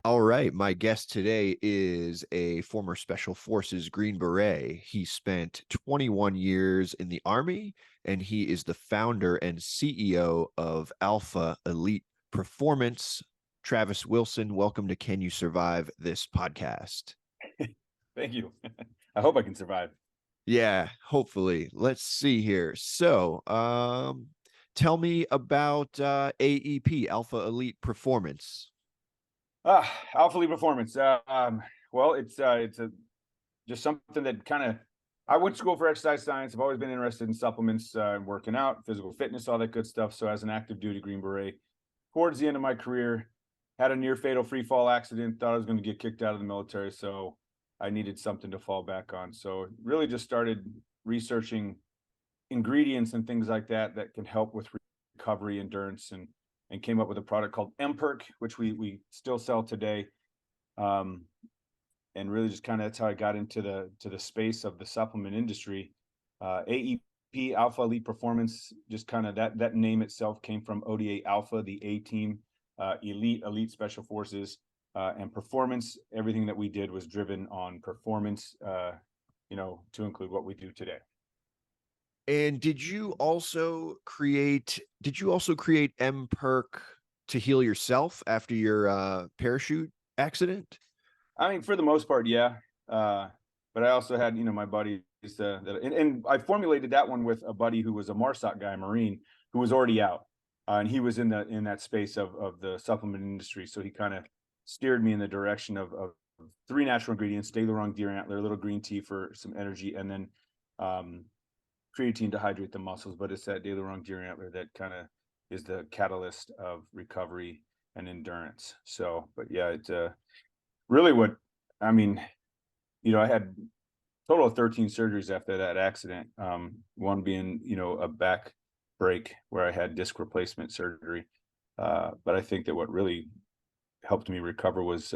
All right. My guest today is a former Special Forces Green Beret. He spent 21 years in the Army, and he is the founder and CEO of Alpha Elite Performance. Travis Wilson, welcome to Can You Survive This podcast? Thank you. I hope I can survive. Yeah, hopefully. Let's see here. Tell me about AEP, Alpha Elite Performance. Alpha Lead Performance. Well, it's just something that kind of I went to school for exercise science. I've always been interested in supplements, working out, physical fitness, all that good stuff. So, as an active duty Green Beret, towards the end of my career, had a near fatal free fall accident. Thought I was going to get kicked out of the military, so I needed something to fall back on. So, really, just started researching ingredients and things like that can help with recovery, endurance, and came up with a product called MPerk, which we still sell today. Um, and really just kind of that's how I got into the space of the supplement industry. AEP, Alpha Elite Performance, just kind of that name itself came from ODA Alpha, the A team, elite special forces, and performance. Everything that we did was driven on performance, to include what we do today. And did you also create M Perk to heal yourself after your parachute accident? I mean, for the most part, yeah. But I also had, my buddies and I formulated that one with a buddy who was a MARSOC guy, Marine, who was already out, and he was in that space of the supplement industry. So he kind of steered me in the direction of three natural ingredients: De La Rong deer antler, a little green tea for some energy, and then creatine to hydrate the muscles. But it's that De La Rong deer antler that kind of is the catalyst of recovery and endurance. So, but yeah, it's really what I mean, I had total of 13 surgeries after that accident. One being, a back break where I had disc replacement surgery. But I think that what really helped me recover was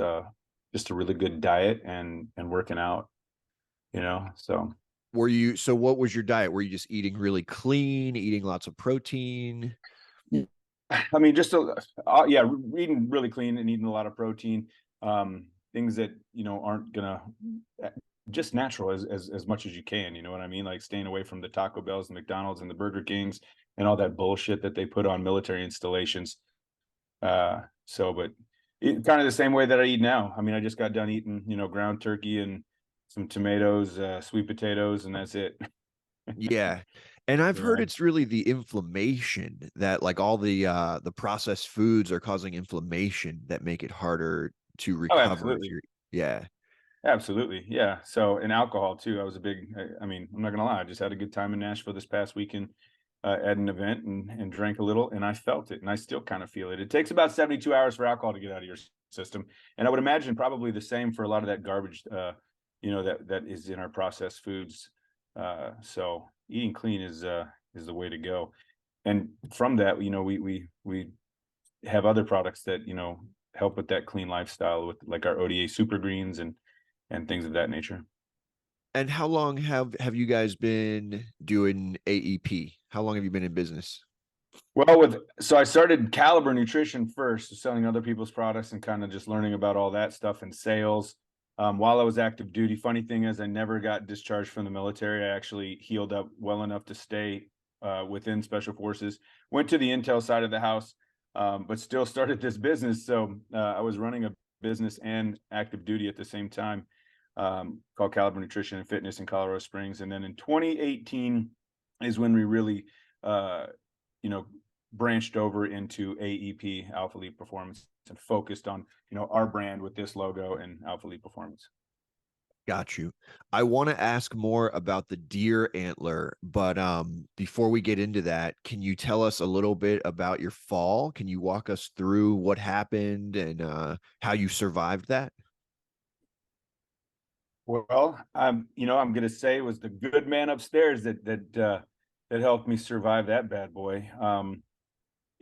just a really good diet and working out, so. So what was your diet? Were you just eating really clean, eating lots of protein? I mean, yeah, eating really clean and eating a lot of protein, things that aren't gonna just natural as much as you can. You know what I mean? Like staying away from the Taco Bells, and McDonald's, and the Burger Kings, and all that bullshit that they put on military installations. But kind of the same way that I eat now. I mean, I just got done eating, ground turkey and some tomatoes, sweet potatoes, and that's it. Yeah. And I've heard Yeah. it's really the inflammation that like all the processed foods are causing inflammation that make it harder to Oh, recover if absolutely. you're yeah. Absolutely. Yeah. So, and alcohol too. I was I mean, I'm not gonna lie, I just had a good time in Nashville this past weekend, at an event and drank a little, and I felt it, and I still kind of feel it. It takes about 72 hours for alcohol to get out of your system. And I would imagine probably the same for a lot of that garbage, that is in our processed foods. So eating clean is the way to go. And from that, we have other products that, help with that clean lifestyle, with like our ODA super greens and things of that nature. And how long have you guys been doing AEP? How long have you been in business? Well, so I started Caliber Nutrition first, selling other people's products and kind of just learning about all that stuff in sales. While I was active duty, funny thing is, I never got discharged from the military. I actually healed up well enough to stay within Special Forces. Went to the intel side of the house, but still started this business. So I was running a business and active duty at the same time, called Caliber Nutrition and Fitness in Colorado Springs. And then in 2018 is when we really, you know, branched over into AEP, Alpha Elite Performance, and focused on, our brand with this logo and Alpha Elite Performance. Got you. I want to ask more about the deer antler, but before we get into that, can you tell us a little bit about your fall? Can you walk us through what happened and how you survived that? Well, I'm going to say it was the good man upstairs that helped me survive that bad boy.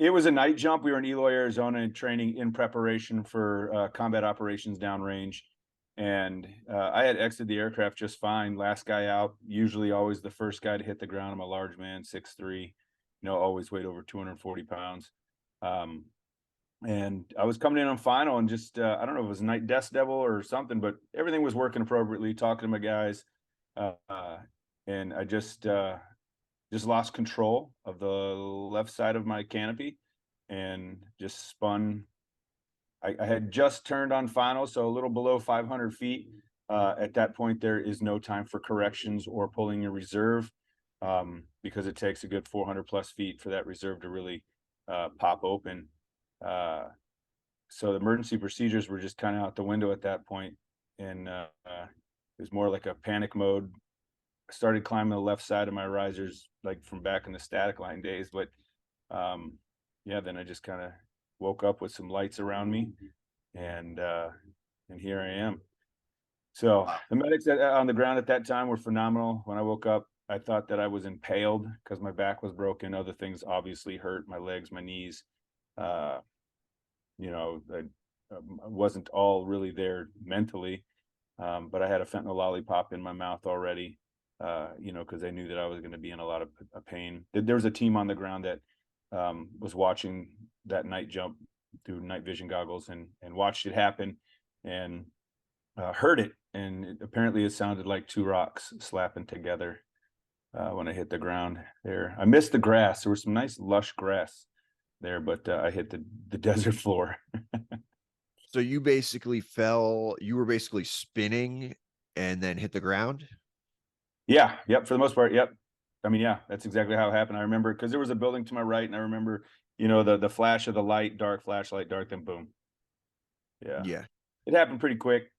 It was a night jump. We were in Eloy, Arizona, and training in preparation for combat operations downrange. And I had exited the aircraft just fine. Last guy out, usually always the first guy to hit the ground. I'm a large man, 6'3", always weighed over 240 pounds. Um, And I was coming in on final and just I don't know if it was night death devil or something, but everything was working appropriately, talking to my guys. Uh, and I just lost control of the left side of my canopy and just spun. I had just turned on final, so a little below 500 feet. At that point, there is no time for corrections or pulling your reserve, because it takes a good 400 plus feet for that reserve to really pop open. Uh, so the emergency procedures were just kind of out the window at that point, and it was more like a panic mode. I started climbing the left side of my risers, like from back in the static line days, but yeah, then I just kind of woke up with some lights around me, and here I am. So Wow. the medics on the ground at that time were phenomenal. When I woke up, I thought that I was impaled because my back was broken. Other things obviously hurt, my legs, my knees. Uh, I wasn't all really there mentally, but I had a fentanyl lollipop in my mouth already, because they knew that I was going to be in a lot of pain. There was a team on the ground that was watching that night jump through night vision goggles and watched it happen and heard it. And apparently it sounded like two rocks slapping together when I hit the ground there. I missed the grass. There was some nice lush grass there, but I hit the desert floor. So you were basically spinning and then hit the ground? Yeah, yep, for the most part, yep. I mean, yeah, that's exactly how it happened. I remember because there was a building to my right, and I remember, the flash of the light, dark flashlight, dark, then boom. Yeah, Yeah. it happened pretty quick.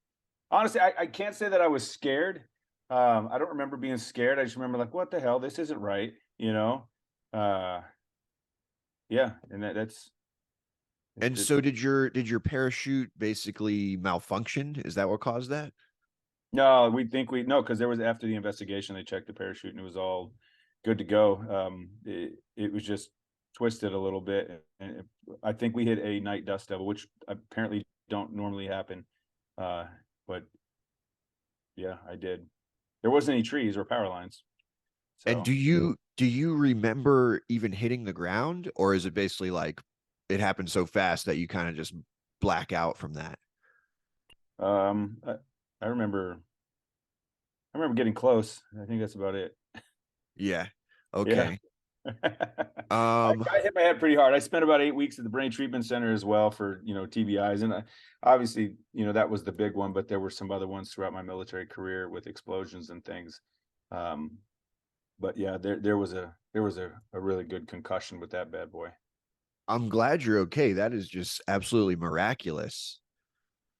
Honestly, I can't say that I was scared. I don't remember being scared. I just remember like, what the hell? This isn't right, you know? Uh, yeah, and that's And it. so did your parachute basically malfunction? Is that what caused that? No, we think we no, because there was after the investigation, they checked the parachute and it was all good to go. It was just twisted a little bit, and I think we hit a night dust devil, which apparently don't normally happen. Uh, but yeah, I did. There wasn't any trees or power lines, And so do you remember even hitting the ground, or is it basically like it happened so fast that you kind of just black out from that? um, I, I remember. I remember getting close. I think that's about it. Yeah. Yeah. Okay. Um, I hit my head pretty hard. I spent about 8 weeks at the Brain Treatment Center as well for TBIs, and obviously that was the big one. But there were some other ones throughout my military career with explosions and things. Um, but yeah, there was a really good concussion with that bad boy. I'm glad you're okay. That is just absolutely miraculous.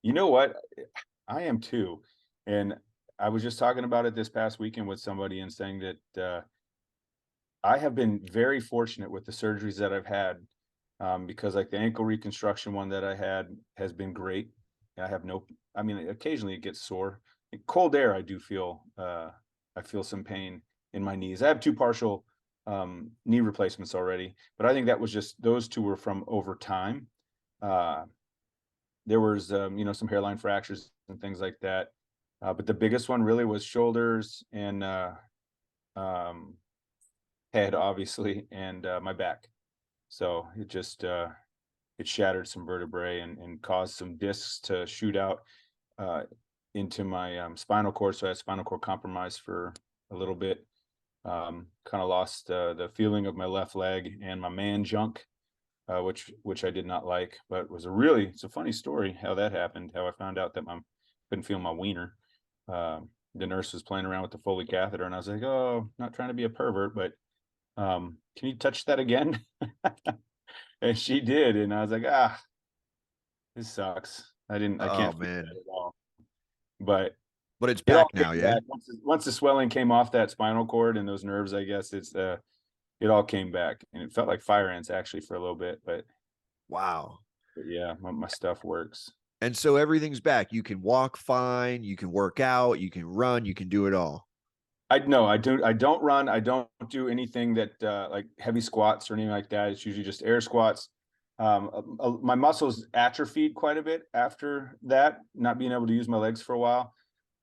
You know what? I am too, and I was just talking about it this past weekend with somebody and saying that I have been very fortunate with the surgeries that I've had, because like the ankle reconstruction one that I had has been great. I have no, I mean, occasionally it gets sore. In cold air, I feel some pain in my knees. I have two partial knee replacements already, but I think that was just those two were from over time. Uh, there was, some hairline fractures and things like that. But the biggest one really was shoulders and um, head, obviously, and my back. So it shattered some vertebrae and caused some discs to shoot out uh, into my spinal cord. So I had spinal cord compromise for a little bit. Kind of lost the feeling of my left leg and my man junk, which I did not like. But it's a funny story how that happened. How I found out that I couldn't feel my wiener. The nurse was playing around with the Foley catheter, and I was like, "Oh, not trying to be a pervert, but can you touch that again?" And she did, and I was like, this sucks. I Oh can't feel man. that at all. But But it's it all back now, came yeah? back once the swelling came off that spinal cord and those nerves. I guess it all came back, and it felt like fire ants actually for a little bit. Wow. But yeah, my stuff works. And so everything's back. You can walk fine, you can work out, you can run, you can do it all. I no, I don't run. I don't do anything that like heavy squats or anything like that. It's usually just air squats. My muscles atrophied quite a bit after that, not being able to use my legs for a while.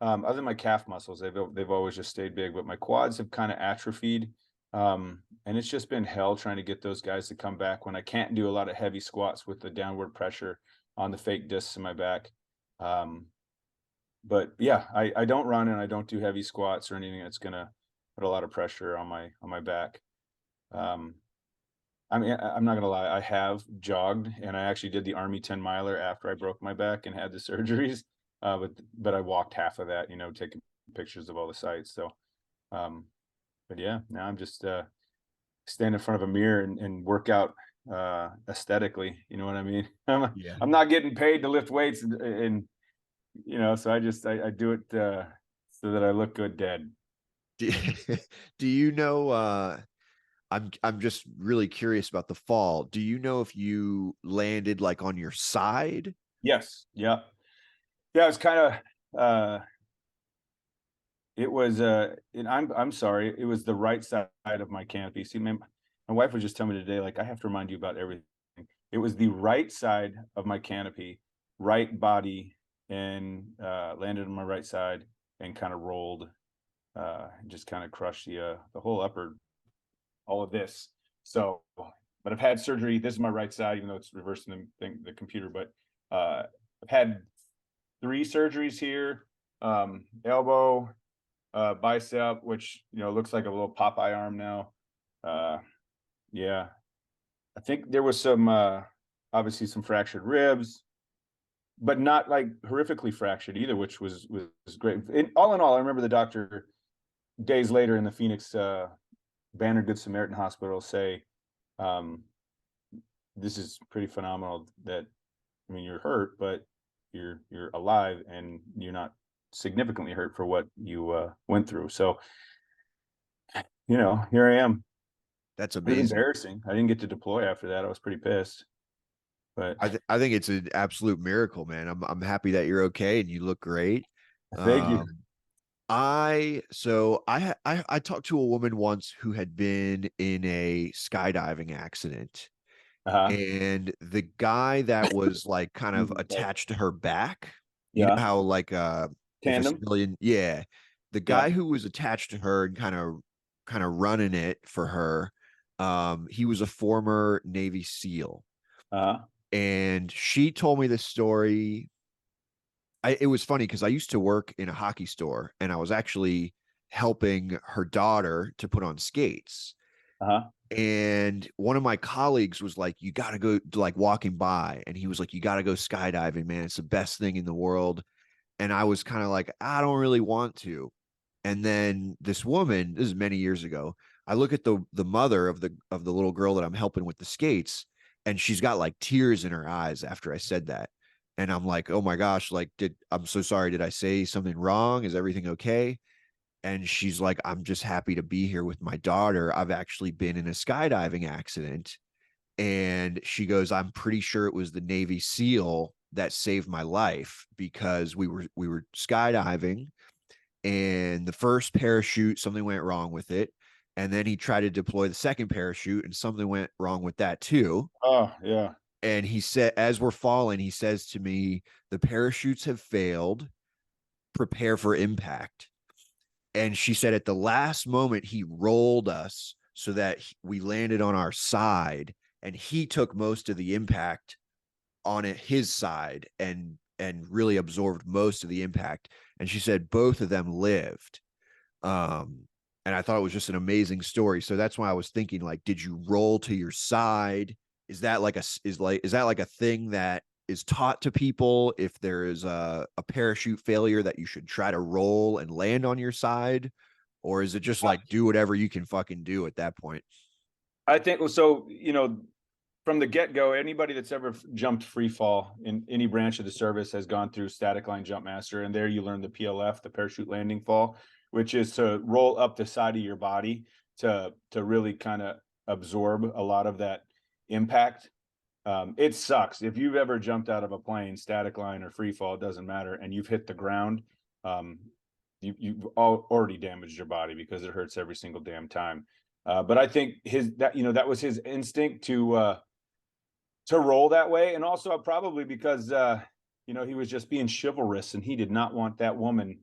Other than my calf muscles, they've always just stayed big, but my quads have kind of atrophied. And it's just been hell trying to get those guys to come back when I can't do a lot of heavy squats with the downward pressure on the fake discs in my back. Um, but yeah, I don't run and I don't do heavy squats or anything that's gonna put a lot of pressure on my back. Um, I mean, I'm not gonna lie, I have jogged and I actually did the Army 10 miler after I broke my back and had the surgeries. But I walked half of that, taking pictures of all the sites. So um, but yeah, now I'm just stand in front of a mirror and work out aesthetically. You know what I mean? Yeah. I'm not getting paid to lift weights and so I do it so that I look good dead. Do, do you know I'm just really curious about the fall. Do you know if you landed like on your side? Yes. Yeah. Yeah. It's kind of it was and I'm sorry, it was the right side of my canopy. See, my wife was just telling me today, like, I have to remind you about everything. It was the right side of my canopy, right body, and landed on my right side and kind of rolled, just kind of crushed the whole upper, all of this. So, but I've had surgery. This is my right side, even though it's reversing the computer. But I've had 3 surgeries here: elbow, bicep, which looks like a little Popeye arm now. Uh, yeah, I think there was some obviously some fractured ribs, but not like horrifically fractured either, which was great. All in all, I remember the doctor days later in the Phoenix Banner Good Samaritan Hospital say, um, "This is pretty phenomenal. That I mean, you're hurt, but you're alive, and you're not significantly hurt for what you went through." So here I am. That's It was amazing. embarrassing. I didn't get to deploy after that. I was pretty pissed, but I think it's an absolute miracle, man. I'm happy that you're okay and you look great. thank you. Um, I talked to a woman once who had been in a skydiving accident, Uh-huh. and the guy that was like kind of Sorry. attached to her back, you know Yeah. how like if a Tandem. civilian, yeah, the Yeah. guy who was attached to her and kind of running it for her, he was a former Navy SEAL, Uh-huh. and she told me this story. It was funny because I used to work in a hockey store and I was actually helping her daughter to put on skates. Uh-huh. And one of my colleagues was like, "You got to go," like walking by, and he was like, "You got to go skydiving, man. It's the best thing in the world." And I was kind of like, "I don't really want to." And then this woman, this is many years ago, I look at the mother of the little girl that I'm helping with the skates, and she's got like tears in her eyes after I said that. And I'm like, "Oh my gosh, like I'm so sorry. Did I say something wrong? Is everything okay?" And she's like, "I'm just happy to be here with my daughter. I've actually been in a skydiving accident." And she goes, "I'm pretty sure it was the Navy SEAL that saved my life because we were skydiving, and the first parachute, something went wrong with it. And then he tried to deploy the second parachute and something went wrong with that too. Oh, yeah. And he said, as we're falling, he says to me, the parachutes have failed. Prepare for impact." And she said, at the last moment, he rolled us so that we landed on our side. And he took most of the impact on it, his side, and really absorbed most of the impact. And she said both of them lived. Um, and I thought it was just an amazing story. So that's why I was thinking, like, did you roll to your side? Is that like a thing that is taught to people if there is a parachute failure that you should try to roll and land on your side? Or is it just like do whatever you can fucking do at that point? I think so, from the get-go, anybody that's ever jumped free fall in any branch of the service has gone through static line jump master, and there you learn the PLF, the parachute landing fall, which is to roll up the side of your body to really kind of absorb a lot of that impact. It sucks if you've ever jumped out of a plane, static line or free fall, it doesn't matter, and you've hit the ground. Um, you've already damaged your body because it hurts every single damn time. But I think that was his instinct to roll that way, and also probably because he was just being chivalrous and he did not want that woman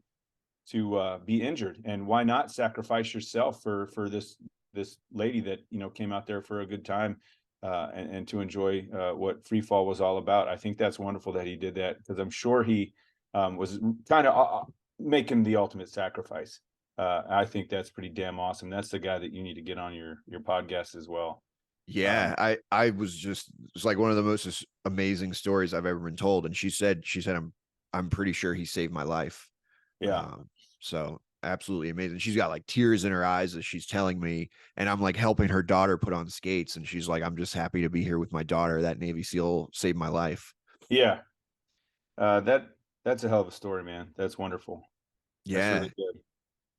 to be injured. And why not sacrifice yourself for this this lady that, came out there for a good time, and to enjoy what free fall was all about. I think that's wonderful that he did that, because I'm sure he was kind of making the ultimate sacrifice. I think that's pretty damn awesome. That's the guy that you need to get on your podcast as well. Yeah, I was just, it's like one of the most amazing stories I've ever been told. And she said I'm pretty sure he saved my life. Yeah. Um, so absolutely amazing. She's got like tears in her eyes as she's telling me, and I'm like helping her daughter put on skates, and she's like, I'm just happy to be here with my daughter. That Navy SEAL saved my life. Yeah. That's a hell of a story, man. That's wonderful. That's Yeah, really good.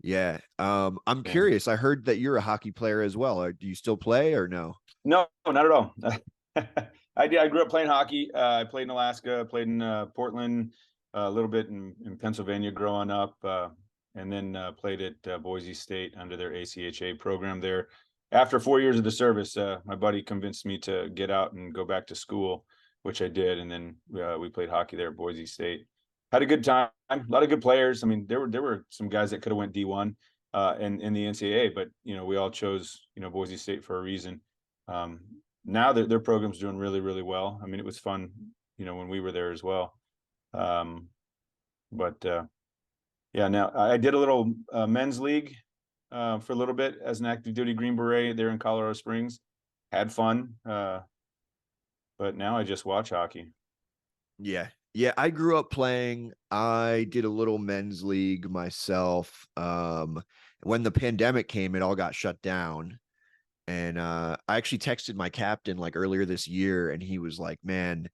yeah. I'm Yeah. curious. I heard that you're a hockey player as well. Do you still play or no? No, not at all. I did. I grew up playing hockey. I played in Alaska, played in Portland, a little bit in Pennsylvania growing up, and then played at Boise State under their ACHA program there. After 4 years of the service, my buddy convinced me to get out and go back to school, which I did, and then we played hockey there at Boise State. Had a good time. A lot of good players. I mean, there were some guys that could have went D1 in the NCAA, but we all chose Boise State for a reason. Now their program's doing really, really well. I mean, it was fun, when we were there as well. Um, but yeah, now I did a little men's league for a little bit as an active duty Green Beret there in Colorado Springs. Had fun, but now I just watch hockey. Yeah. Yeah, I grew up playing. I did a little men's league myself. When the pandemic came, it all got shut down. And I actually texted my captain like earlier this year, and he was like, "Man,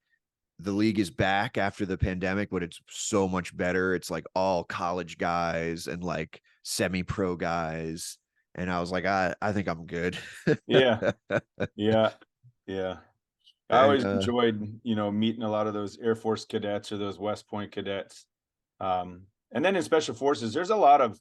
the league is back after the pandemic, but it's so much better. It's like all college guys and like semi-pro guys." And I was like, I think I'm good. Yeah, yeah, yeah. I And always enjoyed, meeting a lot of those Air Force cadets or those West Point cadets. And then in special forces, there's a lot of,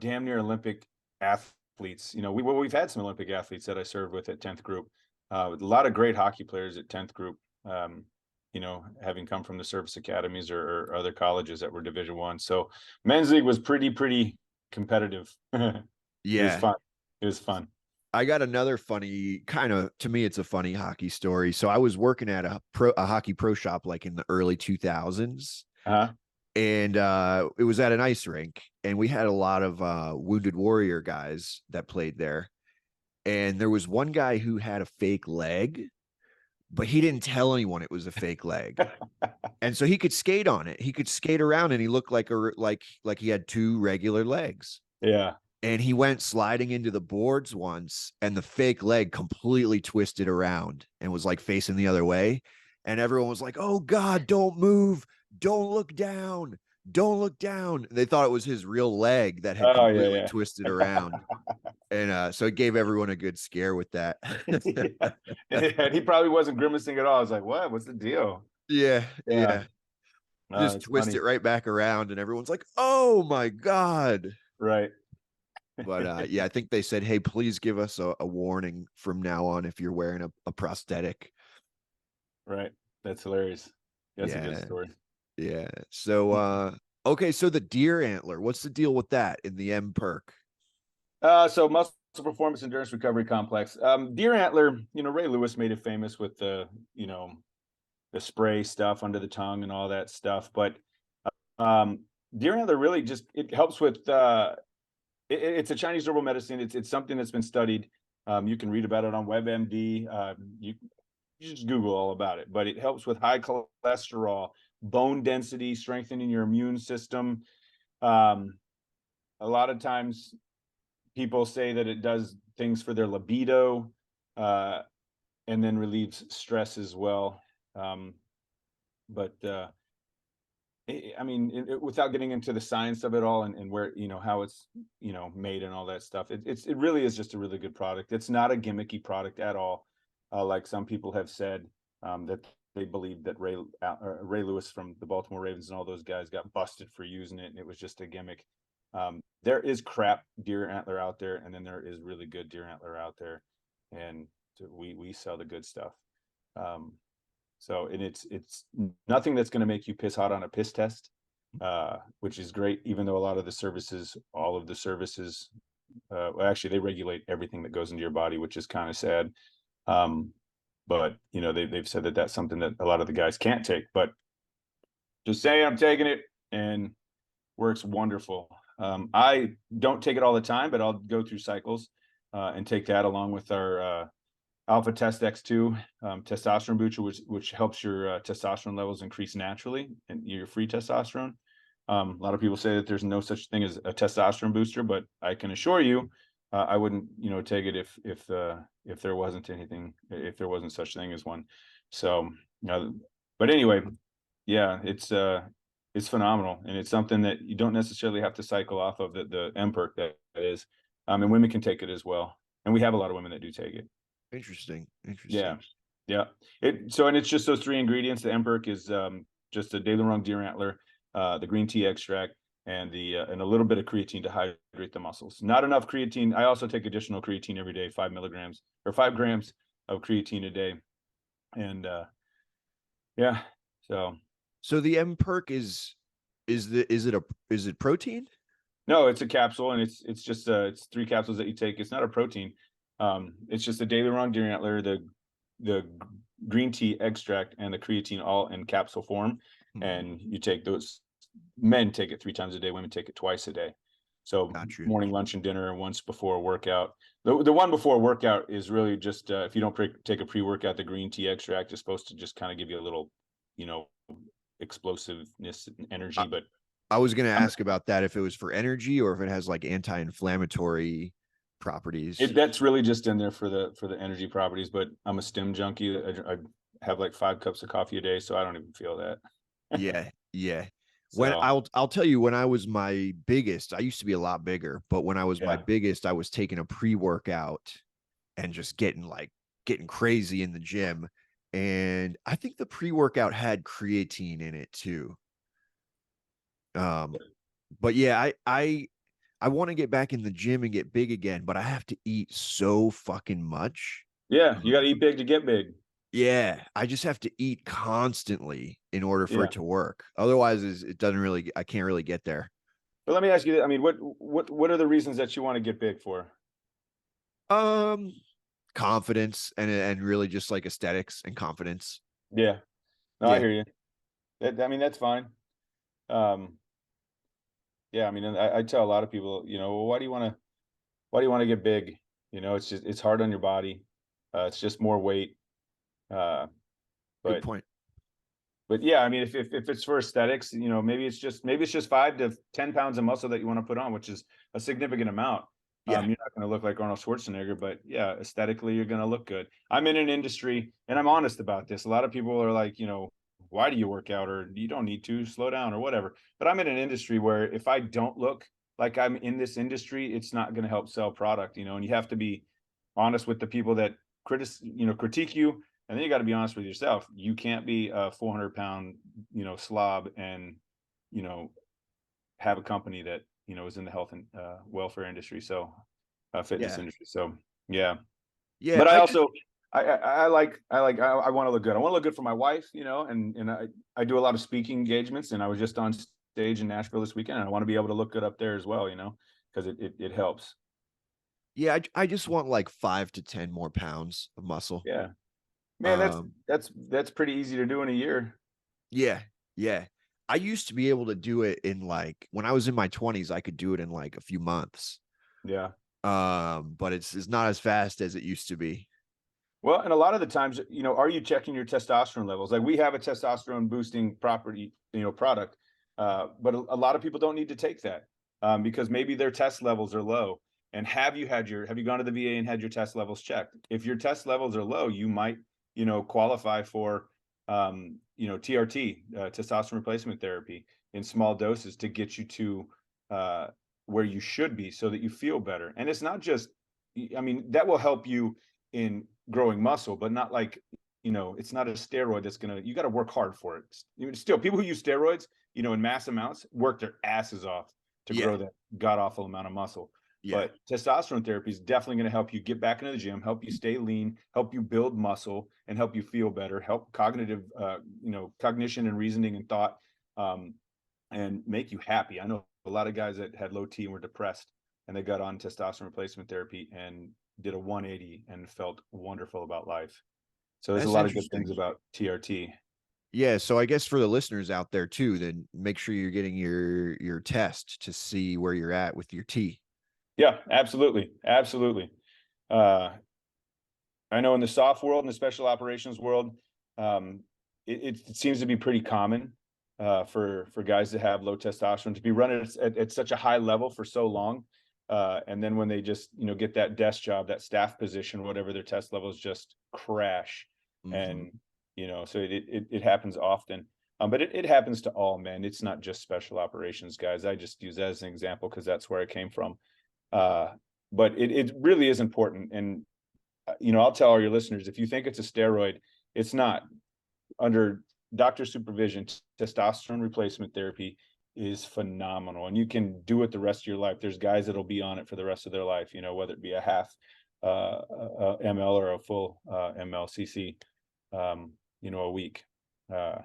damn near Olympic athletes. We've had some Olympic athletes that I served with at 10th Group. A lot of great hockey players at 10th Group. Having come from the service academies or other colleges that were Division One. So men's league was pretty competitive. It was yeah, fun. It was fun. I got another funny kind of, to me it's a funny hockey story. So I was working at a hockey pro shop like in the early 2000s, Uh-huh. and it was at an ice rink, and we had a lot of wounded warrior guys that played there. And there was one guy who had a fake leg, but he didn't tell anyone it was a fake leg. And so he could skate on it. He could skate around, and he looked like like he had two regular legs. Yeah. And he went sliding into the boards once, and the fake leg completely twisted around and was like facing the other way. And everyone was like, "Oh God, don't move. Don't look down. Don't look down." And they thought it was his real leg that had Oh completely yeah, twisted yeah. around. And so it gave everyone a good scare with that. Yeah. And he probably wasn't grimacing at all. I was like, what? What's the deal? Yeah, Yeah. yeah. Just It's twist funny. it right back around, and everyone's like, "Oh my God." Right. But yeah, I think they said, "Hey, please give us a warning from now on if you're wearing a prosthetic." Right. That's hilarious. That's a good Yeah, story. yeah. So okay, so the deer antler, what's the deal with that in the M perk? So muscle performance endurance recovery complex. Deer antler, Ray Lewis made it famous with the spray stuff under the tongue and all that stuff. But um, deer antler really just it helps with it's a Chinese herbal medicine. It's something that's been studied. You can read about it on WebMD. You just Google all about it, but it helps with high cholesterol, bone density, strengthening your immune system. Um, a lot of times people say that it does things for their libido, uh, and then relieves stress as well. Um, but I mean, without getting into the science of it all and where how it's made and all that stuff, it really is just a really good product. It's not a gimmicky product at all, like some people have said that they believe that Ray Lewis from the Baltimore Ravens and all those guys got busted for using it, and it was just a gimmick. There is crap deer antler out there, and then there is really good deer antler out there, and we sell the good stuff. Um, so and it's nothing that's going to make you piss hot on a piss test, which is great. Even though a lot of the services, all of the services, well, actually, they regulate everything that goes into your body, which is kind of sad. Um, but you know, they've said that that's something that a lot of the guys can't take. But just say I'm taking it, and works wonderful. I don't take it all the time, but I'll go through cycles and take that along with our Alpha Test X2 testosterone booster, which helps your testosterone levels increase naturally and your free testosterone. A lot of people say that there's no such thing as a testosterone booster, but I can assure you, I wouldn't, you know, take it if there wasn't anything, if there wasn't such thing as one. So, but anyway, yeah, it's phenomenal, and it's something that you don't necessarily have to cycle off of the MPERK that is, and women can take it as well, and we have a lot of women that do take it. Interesting. Yeah, Interesting. yeah. And it's just those three ingredients. The MPERK is just a De La Rong deer antler, the green tea extract, and the and a little bit of creatine to hydrate the muscles. Not enough creatine. I also take additional creatine every day, 5 milligrams or 5 grams of creatine a day, and yeah. So So the M perk is it protein? no, it's a capsule, and it's just it's 3 capsules that you take. It's not a protein. It's just a daily wrong deer antler, the green tea extract, and the creatine all in capsule form. Hmm. And you take those. Men take it 3 times a day. Women take it twice a day. So Got you. morning, lunch, and dinner, and once before a workout. The one before a workout is really just if you don't take a pre-workout, the green tea extract is supposed to just kind of give you a little, you know, explosiveness and I, energy. But I was gonna I'm ask about that if it was for energy or if it has like anti-inflammatory properties. That's really just in there for the energy properties. But I'm a stim junkie. I have like 5 cups of coffee a day, so I don't even feel that. Yeah, yeah. When So I'll tell you when I was my biggest, I used to be a lot bigger, but when I was my yeah, biggest, I was taking a pre-workout and just getting crazy in the gym. And I think the pre-workout had creatine in it too. Um, but yeah, I want to get back in the gym and get big again, but I have to eat so fucking much. yeah, you got to eat big to get big. Yeah, I just have to eat constantly in order for Yeah. it to work. Otherwise, it doesn't really, I can't really get there. But let me ask you, I mean, what are the reasons that you want to get big for? Um, Confidence and really just like aesthetics and confidence. Yeah. No, I Yeah, hear you. I mean, that's fine. Um, yeah, I mean, and I tell a lot of people, you know, well, why do you want to get big? You know, it's hard on your body. It's just more weight. Uh, good but point. yeah, I mean, if it's for aesthetics, you know, maybe it's just 5 to 10 pounds of muscle that you want to put on, which is a significant amount. Yeah, You're not going to look like Arnold Schwarzenegger, but yeah, aesthetically, you're going to look good. I'm in an industry, and I'm honest about this. A lot of people are like, you know, why do you work out, or you don't need to slow down, or whatever. But I'm in an industry where if I don't look like I'm in this industry, it's not going to help sell product, you know. And you have to be honest with the people that critique you, and then you got to be honest with yourself. You can't be a 400-pound, you know, slob and, you know, have a company that, you know, is in the health and welfare industry. So, fitness yeah, industry. So, yeah. yeah. But I I just also, I want to look good. I want to look good for my wife, you know, and I do a lot of speaking engagements, and I was just on stage in Nashville this weekend, and I want to be able to look good up there as well, you know, because it helps. yeah, I just want like 5 to 10 more pounds of muscle. Yeah, man, Um, that's pretty easy to do in a year. yeah, yeah. I used to be able to do it in like when I was in my 20s, I could do it in like a few months. Yeah. But it's not as fast as it used to be. Well, and a lot of the times, you know, are you checking your testosterone levels? Like we have a testosterone boosting property, you know, product, but a lot of people don't need to take that because maybe their test levels are low. And have you gone to the VA and had your test levels checked? If your test levels are low, you might, you know, qualify for, you know, TRT, testosterone replacement therapy in small doses to get you to uh, where you should be so that you feel better. And it's not just, I mean, that will help you in growing muscle, but not like, you know, it's not a steroid that's gonna, you got to work hard for it. Still, people who use steroids, you know, in mass amounts work their asses off to Yeah, grow that god awful amount of muscle. yeah, But testosterone therapy is definitely going to help you get back into the gym, help you stay lean, help you build muscle, and help you feel better, help cognitive, you know, cognition and reasoning and thought, um, and make you happy. I know a lot of guys that had low T and were depressed and they got on testosterone replacement therapy and did a 180 and felt wonderful about life. So there's a That's lot of good things interesting. about TRT. Yeah, so I guess for the listeners out there too, then make sure you're getting your test to see where you're at with your T. Yeah, absolutely. Absolutely. Uh, I know in the soft world and the special operations world, um, it seems to be pretty common for guys to have low testosterone to be running at such a high level for so long, and then when they just get that desk job, that staff position, whatever, their test levels just crash, Hmm. and so it happens often. But it happens to all men. It's not just special operations guys. I just use that as an example because that's where I came from. Uh, but it really is important, and I'll tell all your listeners, if you think it's a steroid, it's not. Under doctor supervision, testosterone replacement therapy is phenomenal, and you can do it the rest of your life. There's guys that'll be on it for the rest of their life, whether it be a half ml or a full ml/cc, a week. Uh,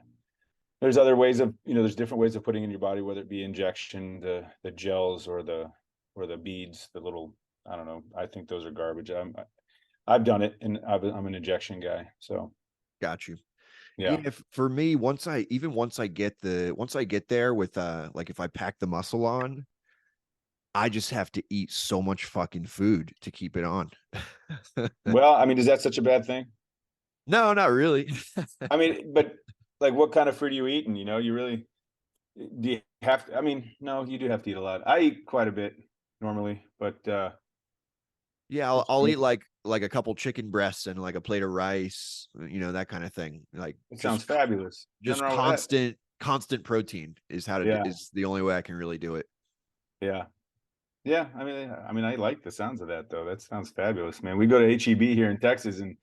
there's other ways of, there's different ways of putting in your body, whether it be injection, the gels, or the beads, the little, I don't know. I think those are garbage. I've done it, and I'm an injection guy. So Got you. yeah, Yeah, for me, once I get there with like if I pack the muscle on, I just have to eat so much fucking food to keep it on. well, I mean, is that such a bad thing? No, not really. I mean, but like, what kind of fruit are you eating? You really do you have to? I mean, no, you do have to eat a lot. I eat quite a bit normally, but Yeah, I'll eat like a couple chicken breasts and like a plate of rice, that kind of thing. Like it sounds fabulous. Nothing just wrong with that. constant protein is Yeah, is the only way I can really do it. yeah, yeah. I mean, I like the sounds of that though. That sounds fabulous, man. We go to HEB here in Texas, and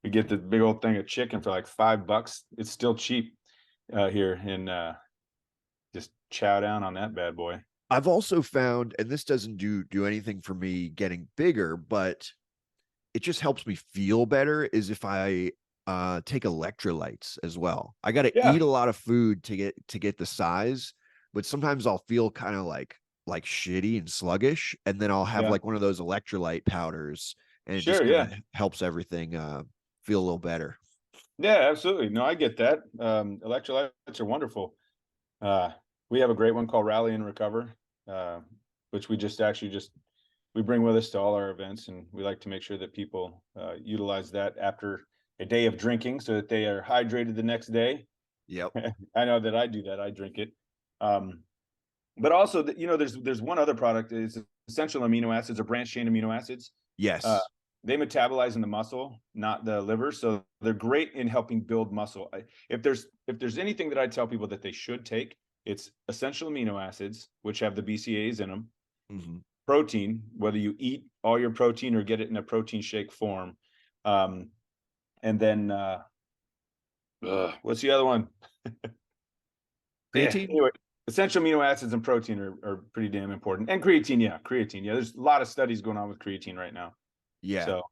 we get the big old thing of chicken for like $5. It's still cheap here, and just chow down on that bad boy. I've also found, and this doesn't do anything for me getting bigger, but it just helps me feel better is if I take electrolytes as well. I got to Yeah, eat a lot of food to get the size, but sometimes I'll feel kind of like shitty and sluggish, and then I'll have yeah, like one of those electrolyte powders, and it just sure, kind yeah. of helps everything feel a little better. Yeah, absolutely. No, I get that. Electrolytes are wonderful. Uh, we have a great one called Rally and Recover, uh, which we just we bring with us to all our events, and we like to make sure that people utilize that after a day of drinking, so that they are hydrated the next day. Yep. I know that I do that. I drink it. Um, but also, there's one other product is essential amino acids or branched chain amino acids. Uh, Yes. they metabolize in the muscle, not the liver, so they're great in helping build muscle. If there's anything that I tell people that they should take, it's essential amino acids, which have the BCAAs in them, Hmm. protein, whether you eat all your protein or get it in a protein shake form, um, and then what's the other one? Yeah. Creatine. Anyway, essential amino acids and protein are pretty damn important. And creatine, yeah, creatine. Yeah, there's a lot of studies going on with creatine right now. Yeah. So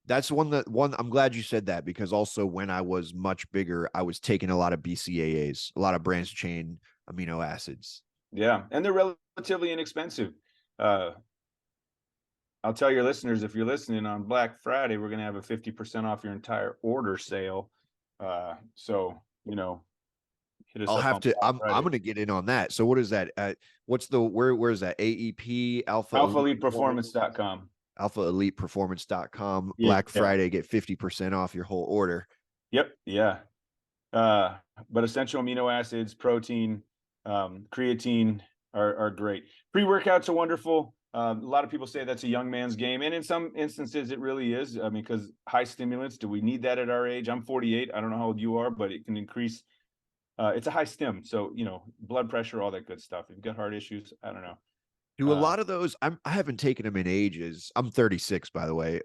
That's one I'm glad you said that because also when I was much bigger, I was taking a lot of BCAAs, a lot of branched chain amino acids. yeah, and they're relatively inexpensive. Uh, I'll tell your listeners, if you're listening on Black Friday, we're gonna have a 50% off your entire order sale. So hit us I'll up have on to Black I'm Friday. gonna get in on that. So what is that? What's the where is that? AEP Alpha Elite Performance AlphaElitePerformance.com. alphaeliteperformance.com Yeah. Black Friday get 50% off your whole order. Yep. Yeah. Uh, but essential amino acids, protein, creatine are great. Pre-workouts are wonderful. A lot of people say that's a young man's game, and in some instances, it really is. I mean, because high stimulants, do we need that at our age? I'm 48. I don't know how old you are, but it can increase. It's a high stim, so blood pressure, all that good stuff. If you've got heart issues, I don't know. Do a Uh, lot of those I haven't taken them in ages. I'm 36 by the way.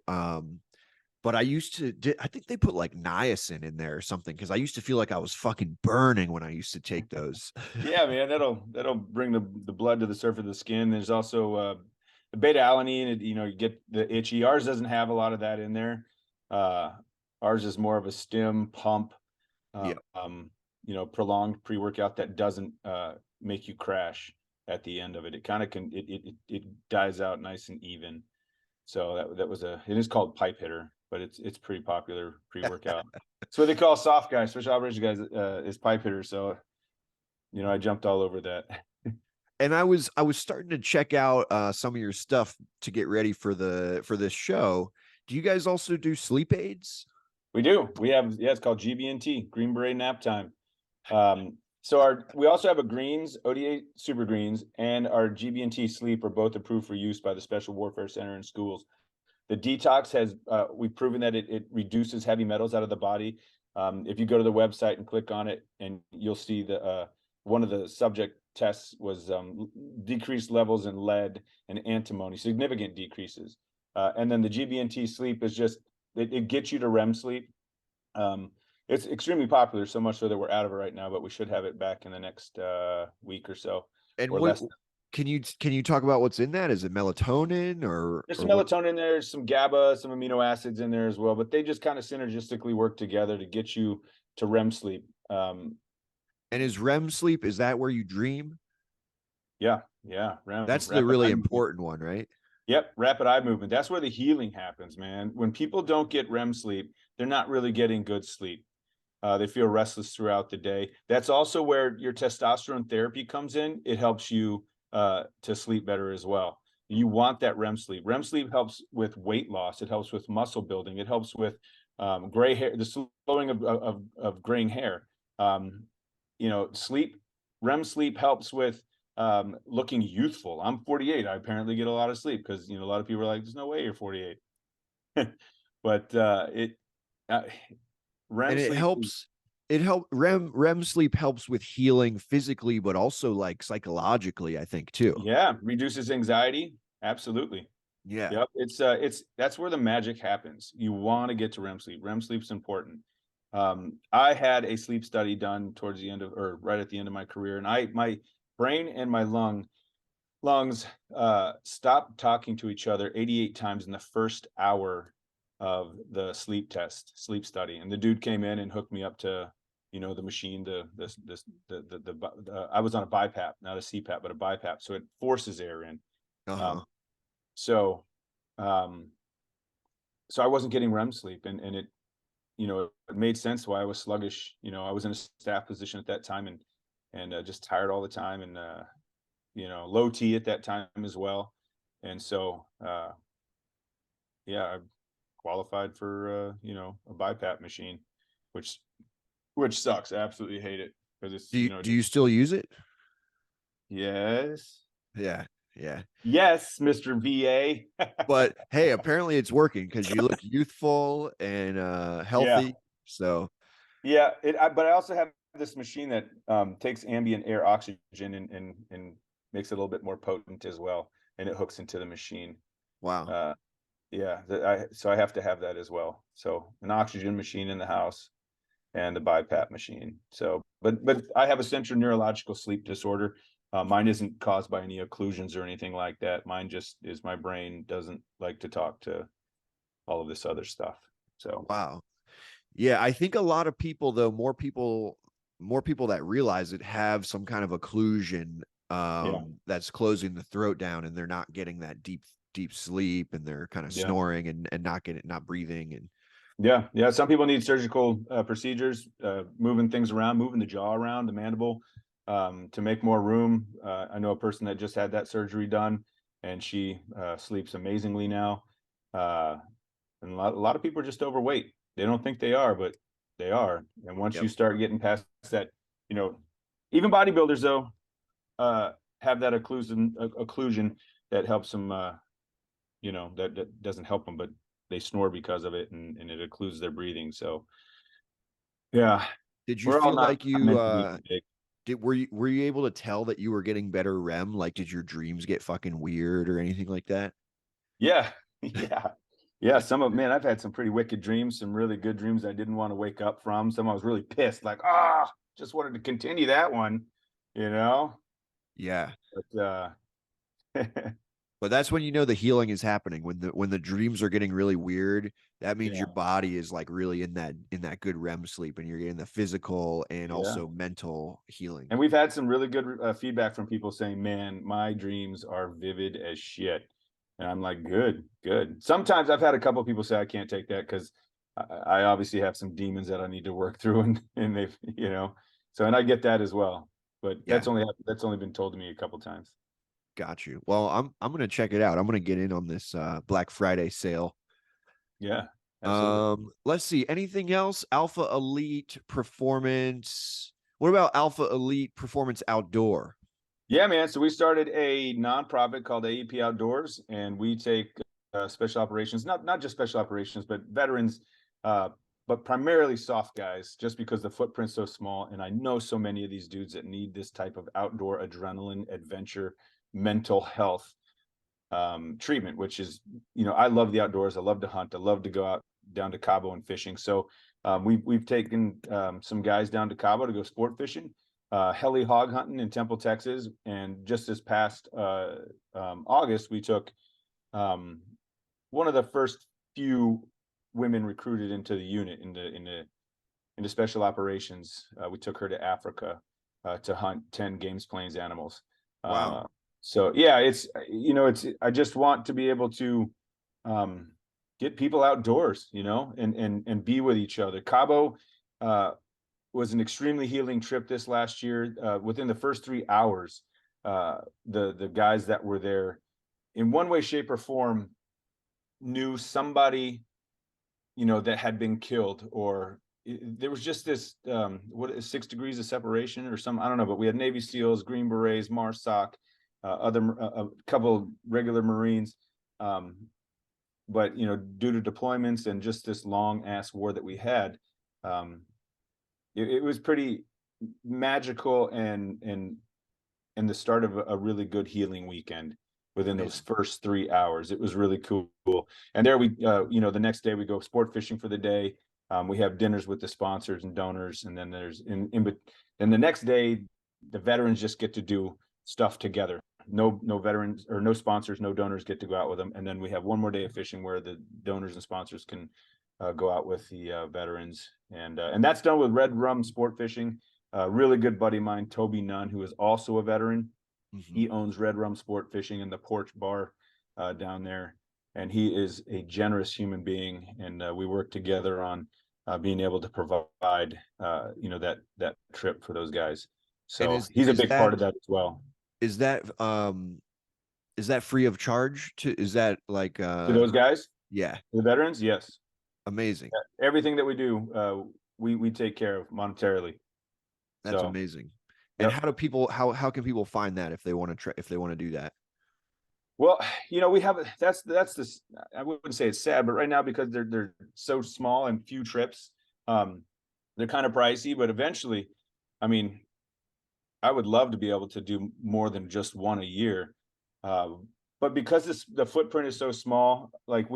But I used to I think they put like niacin in there or something because I used to feel like I was fucking burning when I used to take those. yeah, man, that'll bring the blood to the surface of the skin. There's also the beta alanine. You get the itchy. Ours doesn't have a lot of that in there. Uh, ours is more of a stim pump. Yeah. Prolonged pre workout that doesn't make you crash. at the end of it. It kind of can it dies out nice and even. So that was it is called pipe hitter, but it's pretty popular pre-workout. It's what they call soft guys, special operations guys, is pipe hitters. So I jumped all over that. And I was starting to check out some of your stuff to get ready for this show. Do you guys also do sleep aids? We do. We have, yeah, it's called GBNT, Green Beret Nap Time. So we also have a Greens, ODA Super Greens, and our GBNT Sleep are both approved for use by the Special Warfare Center in schools. The detox we've proven that it reduces heavy metals out of the body. If you go to the website and click on it, and you'll see one of the subject tests was decreased levels in lead and antimony, significant decreases. And then the GBNT Sleep is just, it gets you to REM sleep. It's extremely popular, so much so that we're out of it right now, but we should have it back in the next week or so, And or what less. can you talk about what's in that? Is it melatonin There's or some what? melatonin in there, some GABA, some amino acids in there as well, but they just kind of synergistically work together to get you to REM sleep. And is REM sleep, is that where you dream? Yeah, REM, That's the rapid really eye movement. important one, right? Yep, rapid eye movement. That's where the healing happens, man. When people don't get REM sleep, they're not really getting good sleep. They feel restless throughout the day. That's also where your testosterone therapy comes in. It helps you to sleep better as well. You want that REM sleep. REM sleep helps with weight loss. It helps with muscle building. It helps with gray hair, the slowing of graying hair. Sleep. REM sleep helps with looking youthful. I'm 48. I apparently get a lot of sleep because a lot of people are like, "There's no way you're 48." But REM And it sleep. helps REM sleep helps with healing physically, but also like psychologically, I think too. Yeah, reduces anxiety. Absolutely. Yeah. Yep. That's where the magic happens. You want to get to REM sleep. REM sleep's important. I had a sleep study done towards the end of, or right at the end of my career, and my brain and my lungs stopped talking to each other 88 times in the first hour of the sleep study. And the dude came in and hooked me up to the machine. I was on a BiPAP, not a CPAP, but a BiPAP, so it forces air in. Uh-huh. um so um so I wasn't getting REM sleep, and it made sense why I was sluggish. I was in a staff position at that time, and just tired all the time, and low T at that time as well. And so yeah, I qualified for a BiPAP machine, which sucks. I absolutely hate it because it's Do you still use it? yes, Yeah. Yeah. yes, Mr. VA. But hey, apparently it's working because you look youthful and Yeah, healthy. So yeah. But I also have this machine that takes ambient air oxygen and makes it a little bit more potent as well, and it hooks into the machine. wow. Uh, yeah, so I have to have that as well. So an oxygen machine in the house and the BiPAP machine. So, but I have a central neurological sleep disorder. Mine isn't caused by any occlusions or anything like that. Mine just is my brain doesn't like to talk to all of this other stuff. So Wow. Yeah, I think a lot of people though, more people that realize it have some kind of occlusion yeah, that's closing the throat down and they're not getting that deep sleep and they're kind of yeah, snoring and not breathing and yeah. Some people need surgical procedures, moving things around, moving the jaw around, the mandible, to make more room. I know a person that just had that surgery done, and she sleeps amazingly now. Uh, and a lot of people are just overweight. They don't think they are, but they are. And once yep. you start getting past that, even bodybuilders though have that occlusion that helps them. That doesn't help them, but they snore because of it, and it occludes their breathing. So yeah, Did you we're all feel not like you meant to be big. were you able to tell that you were getting better REM? Like did your dreams get fucking weird or anything like that? Yeah, yeah. Man, I've had some pretty wicked dreams, some really good dreams I didn't want to wake up from. Some I was really pissed, like, just wanted to continue that one, you know. Yeah. But But that's when you know the healing is happening. When the dreams are getting really weird, that means your Yeah. body is like really in that good REM sleep, and you're getting the physical and Yeah. also mental healing. And we've had some really good feedback from people saying, "Man, my dreams are vivid as shit." And I'm like, "Good, good." Sometimes I've had a couple of people say I can't take that because I obviously have some demons that I need to work through, and they've, so, and I get that as well. But Yeah, that's only been told to me a couple times. got you. Well, I'm gonna check it out. I'm gonna get in on this Black Friday sale. Yeah, absolutely. Let's see. Anything else? Alpha Elite Performance. What about Alpha Elite Performance Outdoor? Yeah, man. So we started a nonprofit called AEP Outdoors, and we take special operations, not just special operations, but veterans, uh, but primarily soft guys, just because the footprint's so small. And I know so many of these dudes that need this type of outdoor adrenaline, adventure, mental health treatment, which is, I love the outdoors. I love to hunt. I love to go out down to Cabo and fishing. So we've taken some guys down to Cabo to go sport fishing, heli hog hunting in Temple, Texas, and just this past August, we took um, one of the first few women recruited into the unit into special operations. We took her to Africa to hunt 10 games plains animals. Wow. Uh, so yeah, it's I just want to be able to um, get people outdoors, and be with each other. Cabo uh, was an extremely healing trip this last year. Within the first 3 hours, the guys that were there, in one way, shape, or form, knew somebody that had been killed, or there was just this what is 6 degrees of separation or some, I don't know, but we had Navy SEALs, Green Berets, MARSOC, a couple regular Marines, um, but due to deployments and just this long ass war that we had, um, it was pretty magical, and the start of a really good healing weekend within those Amazing. first 3 hours. It was really cool. And there we, the next day we go sport fishing for the day. We have dinners with the sponsors and donors, and then and the next day, the veterans just get to do stuff together. No veterans or no sponsors, no donors get to go out with them. And then we have one more day of fishing where the donors and sponsors can go out with the veterans, and that's done with Red Rum Sport Fishing. A really good buddy of mine, Toby Nunn, who is also a veteran. Hmm. He owns Red Rum Sport Fishing in the Porch Bar down there, and he is a generous human being. And we work together on being able to provide, that trip for those guys. And So he's a is big part of that as well. is that um is that free of charge to is that like To those guys, yeah, the veterans, yes, amazing. everything that we do, we take care of monetarily. That's So, amazing. And yep. how can people find that if they want to try if they want to do that? Well, we have that's this. I wouldn't say it's sad, but right now, because they're so small and few trips, um, they're kind of pricey. But eventually, I mean, I would love to be able to do more than just one a year. Uh, but because the footprint is so small, like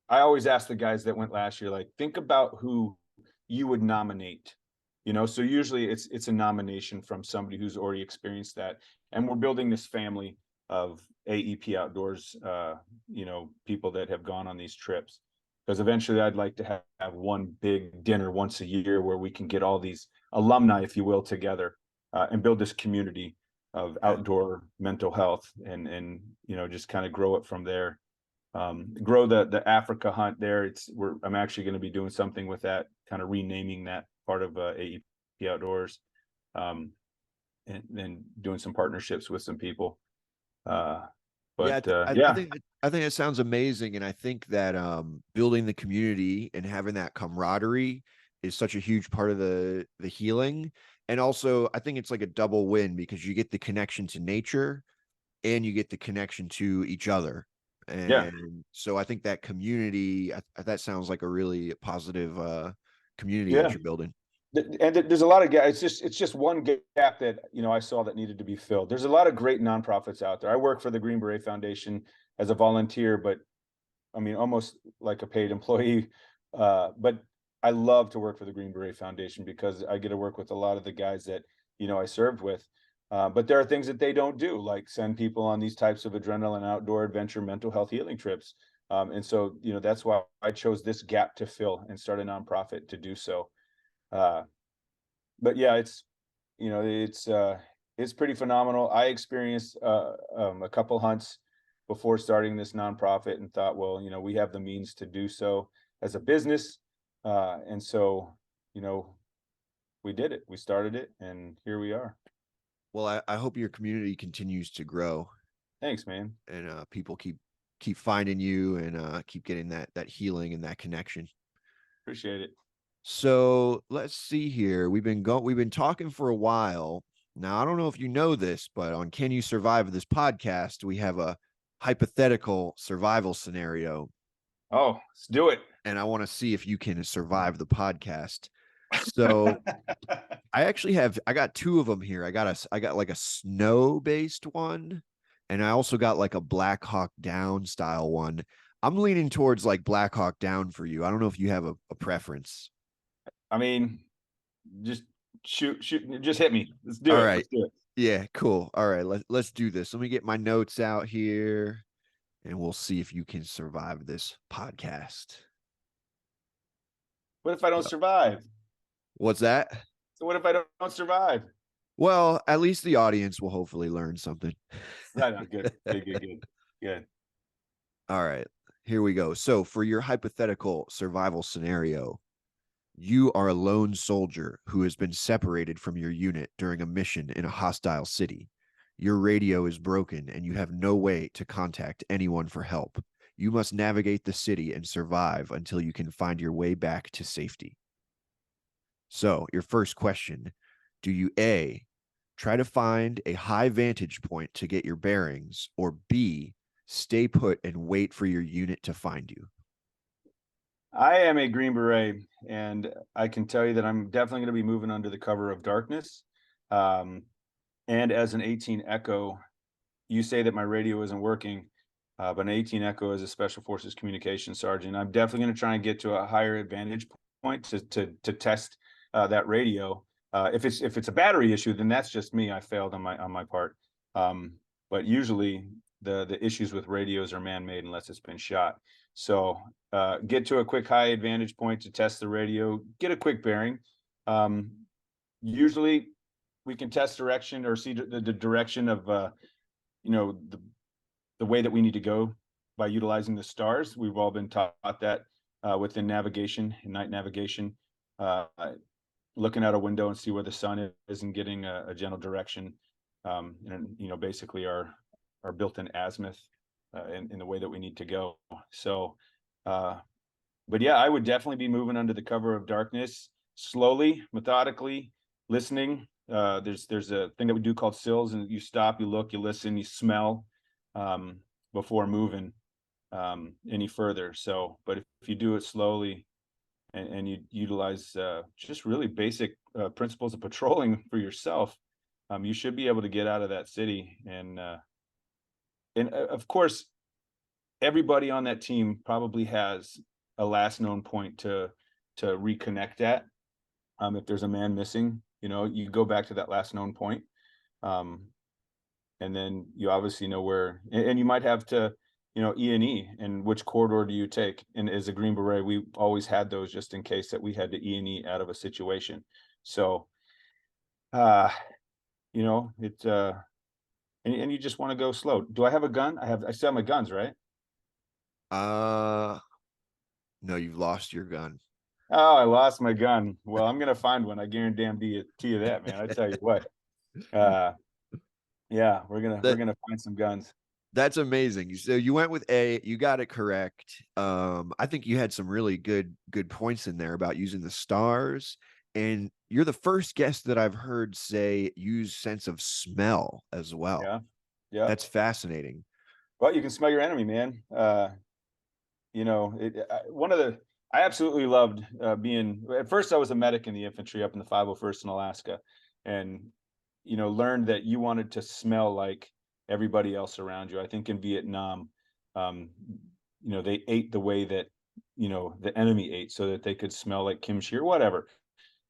I always ask the guys that went last year, like, think about who you would nominate. So usually it's a nomination from somebody who's already experienced that, and we're building this family of AEP Outdoors, people that have gone on these trips. Because eventually, I'd like to have one big dinner once a year where we can get all these alumni, if you will, together, and build this community of Yeah. outdoor mental health, and just kind of grow it from there. Grow the Africa hunt there. I'm actually going to be doing something with that, kind of renaming that part of AEP Outdoors, um, and then doing some partnerships with some people. Uh, Yeah, but yeah, I think it sounds amazing, and I think that building the community and having that camaraderie is such a huge part of the healing. And also, I think it's like a double win because you get the connection to nature and you get the connection to each other. yeah, And so I think that community that sounds like a really positive community that yeah. you're building. And there's a lot of guys. It's just one gap that I saw that needed to be filled. There's a lot of great nonprofits out there. I work for the Green Beret Foundation as a volunteer, but I mean, almost like a paid employee. But I love to work for the Green Beret Foundation because I get to work with a lot of the guys that I served with. But there are things that they don't do, like send people on these types of adrenaline outdoor adventure mental health healing trips. And so, that's why I chose this gap to fill and start a nonprofit to do so. Uh, but yeah, it's pretty phenomenal. I experienced a couple hunts before starting this nonprofit and thought, well, we have the means to do so as a business. And so, you know, we did it. We started it, and here we are. Well, I hope your community continues to grow Thanks, man. and people keep finding you and keep getting that healing and that connection. Appreciate it. So let's see here. We've been talking for a while. Now, I don't know if you know this, but on Can You Survive this podcast, we have a hypothetical survival scenario, Oh, let's do it. and I want to see if you can survive the podcast. So I got two of them here. I got like a snow based one, and I also got like a Black Hawk Down style one. I'm leaning towards like Black Hawk Down for you. I don't know if you have a preference. I mean, just shoot, just hit me. Let's do All it. right. Let's do it. Yeah, cool. All right, let's do this. Let me get my notes out here and we'll see if you can survive this podcast. What if I don't survive? What's that? So what if I don't survive? Well, at least the audience will hopefully learn something. Right on. Good. Good. Good. Good. Good. All right, here we go. So, for your hypothetical survival scenario, you are a lone soldier who has been separated from your unit during a mission in a hostile city. Your radio is broken and you have no way to contact anyone for help. You must navigate the city and survive until you can find your way back to safety. So, your first question, do you A, try to find a high vantage point to get your bearings, or B, stay put and wait for your unit to find you? I am a Green Beret, and I can tell you that I'm definitely going to be moving under the cover of darkness. Um, and as an 18 Echo, you say that my radio isn't working, but an 18 Echo is a Special Forces communication sergeant. I'm definitely going to try and get to a higher advantage point to test that radio. If it's a battery issue, then that's just me. I failed on my part. But usually the issues with radios are man-made unless it's been shot. So get to a quick high advantage point to test the radio, get a quick bearing. Usually we can test direction or see the direction of the way that we need to go by utilizing the stars. We've all been taught that within navigation and night navigation, looking out a window and see where the sun is and getting a general direction. And basically our built-in azimuth in the way that we need to go. So, but yeah, I would definitely be moving under the cover of darkness, slowly, methodically, listening. There's a thing that we do called sills, and you stop, you look, you listen, you smell before moving any further. So, but if you do it slowly and you utilize just really basic principles of patrolling for yourself, you should be able to get out of that city. And of course, everybody on that team probably has a last known point to reconnect at. If there's a man missing, you go back to that last known point. And then you obviously know where, and you might have to, E&E, and which corridor do you take? And as a Green Beret, we always had those just in case that we had to E&E out of a situation. So, it's and you just want to go slow. Do I have a gun? I still have my guns, right? No, you've lost your gun. Oh, I lost my gun. Well, I'm gonna find one. I guarantee you that, man. I tell you what. Yeah, we're That gonna find some guns. that's amazing. So you went with A, you got it correct. I think you had some really good points in there about using the stars. And you're the first guest that I've heard say use sense of smell as well. Yeah, yeah. That's fascinating. Well, you can smell your enemy, man. One of the I absolutely loved being. At first, I was a medic in the infantry up in the 501st in Alaska, and learned that you wanted to smell like everybody else around you. I think in Vietnam, they ate the way that the enemy ate, so that they could smell like kimchi or whatever.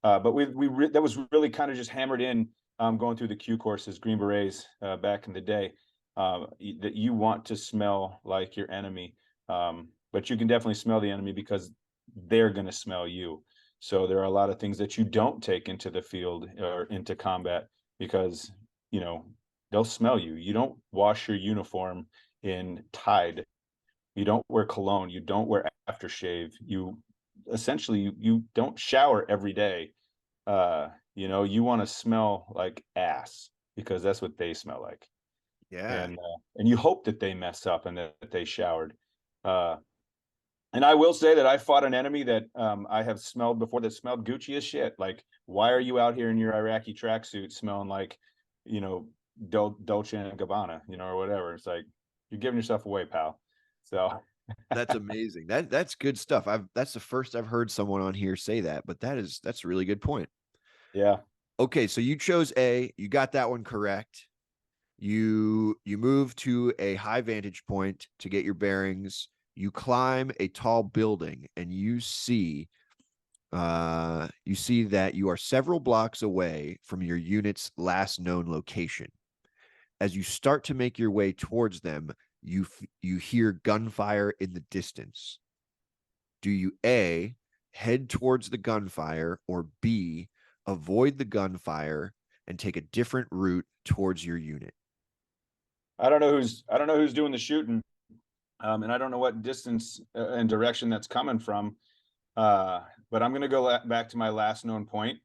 But that was really kind of just hammered in going through the Q courses, Green Berets, back in the day, that you want to smell like your enemy. But you can definitely smell the enemy because they're going to smell you. So there are a lot of things that you don't take into the field or into combat because, you know, they'll smell you. You don't wash your uniform in Tide. You don't wear cologne. You don't wear aftershave. You essentially you don't shower every day. You want to smell like ass because that's what they smell like. Yeah. And you hope that they mess up and that they showered. Uh, and I will say that I fought an enemy that I have smelled before that smelled Gucci as shit. Like, why are you out here in your Iraqi tracksuit smelling like, you know, Dolce and Gabbana, or whatever? It's like you're giving yourself away, pal. So That's amazing. That's good stuff. That's the first I've heard someone on here say that, but that's a really good point. yeah, Okay, so you chose A, you got that one correct. You move to a high vantage point to get your bearings. You climb a tall building and you see that you are several blocks away from your unit's last known location. As you start to make your way towards them, you hear gunfire in the distance. Do you A, head towards the gunfire, or B, avoid the gunfire and take a different route towards your unit? I don't know who's doing the shooting, and I don't know what distance and direction that's coming from. But I'm going to go back to my last known point,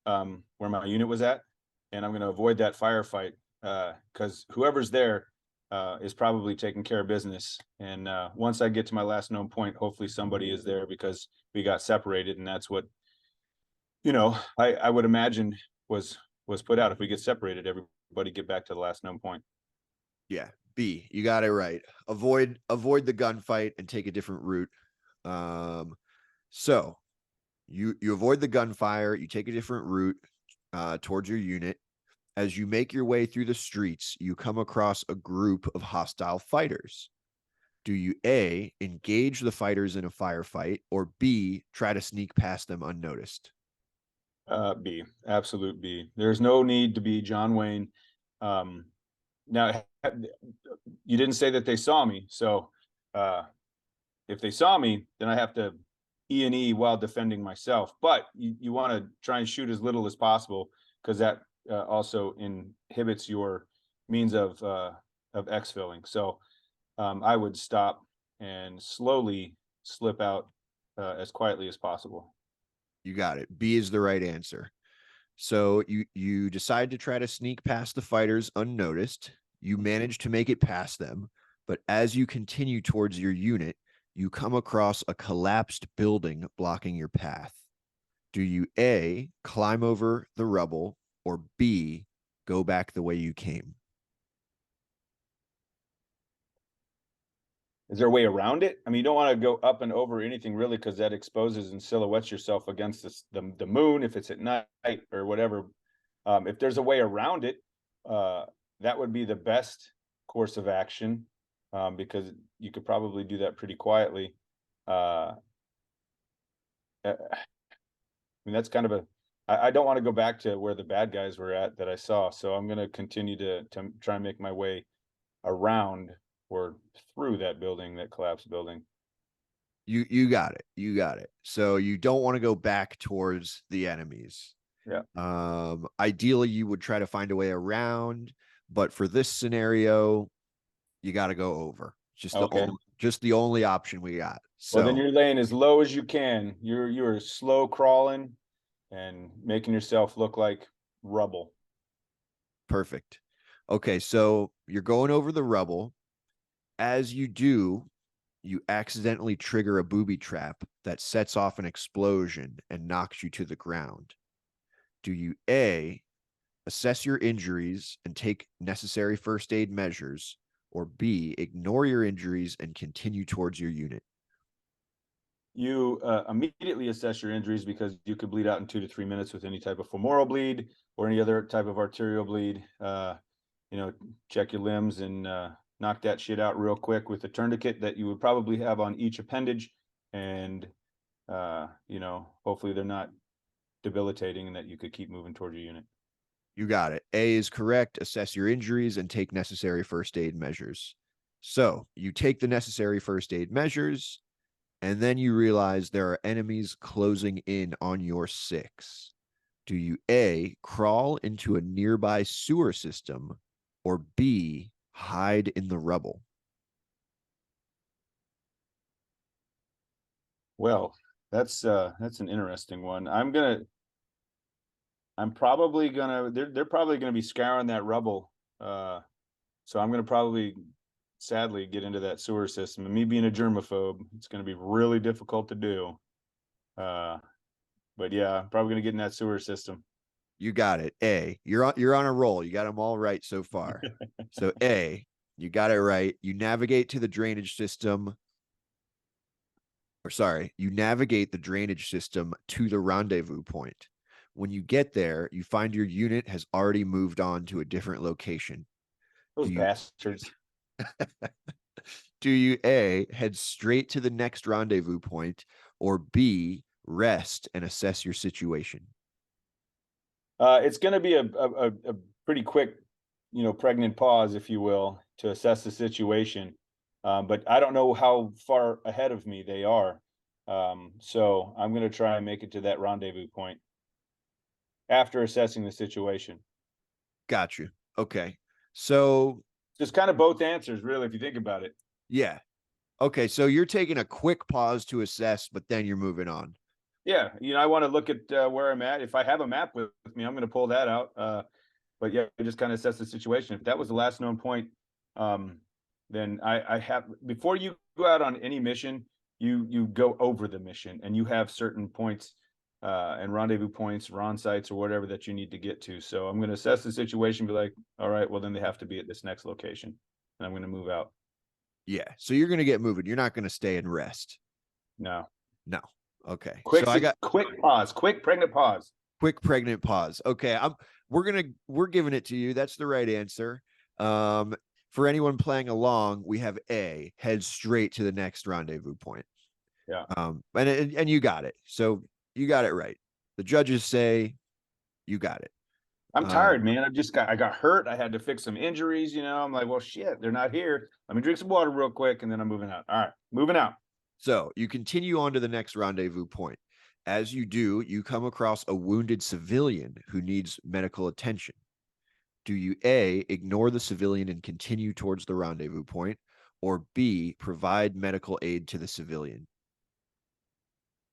where my unit was at, and I'm going to avoid that firefight because whoever's there is probably taking care of business. And once I get to my last known point, hopefully somebody is there because we got separated, and that's what I would imagine was put out. If we get separated, everybody get back to the last known point. Yeah, B, you got it right. Avoid the gunfight and take a different route. So you avoid the gunfire, you take a different route towards your unit. As you make your way through the streets, you come across a group of hostile fighters. Do you A, engage the fighters in a firefight, or B, try to sneak past them unnoticed? B, absolute B. There's no need to be John Wayne. Now, you didn't say that they saw me, so uh, if they saw me, then I have to E&E while defending myself. But you want to try and shoot as little as possible because that also inhibits your means of exfilling. So I would stop and slowly slip out as quietly as possible. You got it. B is the right answer. So you decide to try to sneak past the fighters unnoticed. You manage to make it past them, but as you continue towards your unit, you come across a collapsed building blocking your path. Do you A, climb over the rubble, or B, go back the way you came? Is there a way around it? I mean, you don't want to go up and over anything really because that exposes and silhouettes yourself against the moon if it's at night or whatever. If there's a way around it, uh, that would be the best course of action, because you could probably do that pretty quietly. Uh, I mean, that's kind of I don't want to go back to where the bad guys were at that I saw. So I'm going to continue to try and make my way around or through that building, that collapsed building. You got it. You got it. So you don't want to go back towards the enemies. Yeah. Ideally, you would try to find a way around, but for this scenario, you got to go over. Okay. Just the only option we got. Well, then So you're laying as low as you can. You're slow crawling and making yourself look like rubble. perfect. Okay, so you're going over the rubble. As you do, you accidentally trigger a booby trap that sets off an explosion and knocks you to the ground. Do you A, assess your injuries and take necessary first aid measures, or B, ignore your injuries and continue towards your unit? You immediately assess your injuries because you could bleed out in 2 to 3 minutes with any type of femoral bleed or any other type of arterial bleed. Check your limbs and knock that shit out real quick with a tourniquet that you would probably have on each appendage. And, hopefully they're not debilitating and that you could keep moving towards your unit. You got it. A is correct. Assess your injuries and take necessary first aid measures. So you take the necessary first aid measures, and then you realize there are enemies closing in on your six. Do you A, crawl into a nearby sewer system, or B, hide in the rubble? Well, that's an interesting one. I'm probably gonna they're probably gonna be scouring that rubble. So I'm gonna probably sadly get into that sewer system. And me being a germaphobe, it's gonna be really difficult to do. Uh, but yeah, I'm probably gonna get in that sewer system. You got it. A, you're on a roll. You got them all right so far. So A, you got it right. You navigate to the drainage system, or sorry, you navigate the drainage system to the rendezvous point. When you get there, you find your unit has already moved on to a different location. Those Do you bastards. do you A, head straight to the next rendezvous point, or B, rest and assess your situation? It's gonna be a pretty quick, pregnant pause, if you will, to assess the situation. But I don't know how far ahead of me they are. So I'm gonna try and make it to that rendezvous point after assessing the situation. Got you. Okay. So, Just kind of both answers, really, if you think about it. yeah. Okay. So you're taking a quick pause to assess, but then you're moving on. Yeah, I want to look at where I'm at. If I have a map with me, I'm going to pull that out. But yeah, just kind of assess the situation. If that was the last known point, um, then I have before you go out on any mission, you go over the mission and you have certain points and rendezvous points, ron sites, or whatever that you need to get to. So I'm going to assess the situation, be like, all right, well then they have to be at this next location, and I'm going to move out. Yeah. So you're going to get moving. You're not going to stay and rest. No, No. Okay. So quick, I got quick pause, quick pregnant pause. quick pregnant pause. Okay. We're giving it to you. That's the right answer. Um, for anyone playing along, we have A, head straight to the next rendezvous point. Yeah. And you got it. So you got it right. The judges say you got it. I'm tired, Um, man. I got hurt. I had to fix some injuries. I'm like, well, shit, they're not here. Let me drink some water real quick, and then I'm moving out. All right, moving out. so you continue on to the next rendezvous point. As you do, you come across a wounded civilian who needs medical attention. Do you A, ignore the civilian and continue towards the rendezvous point, or B, provide medical aid to the civilian?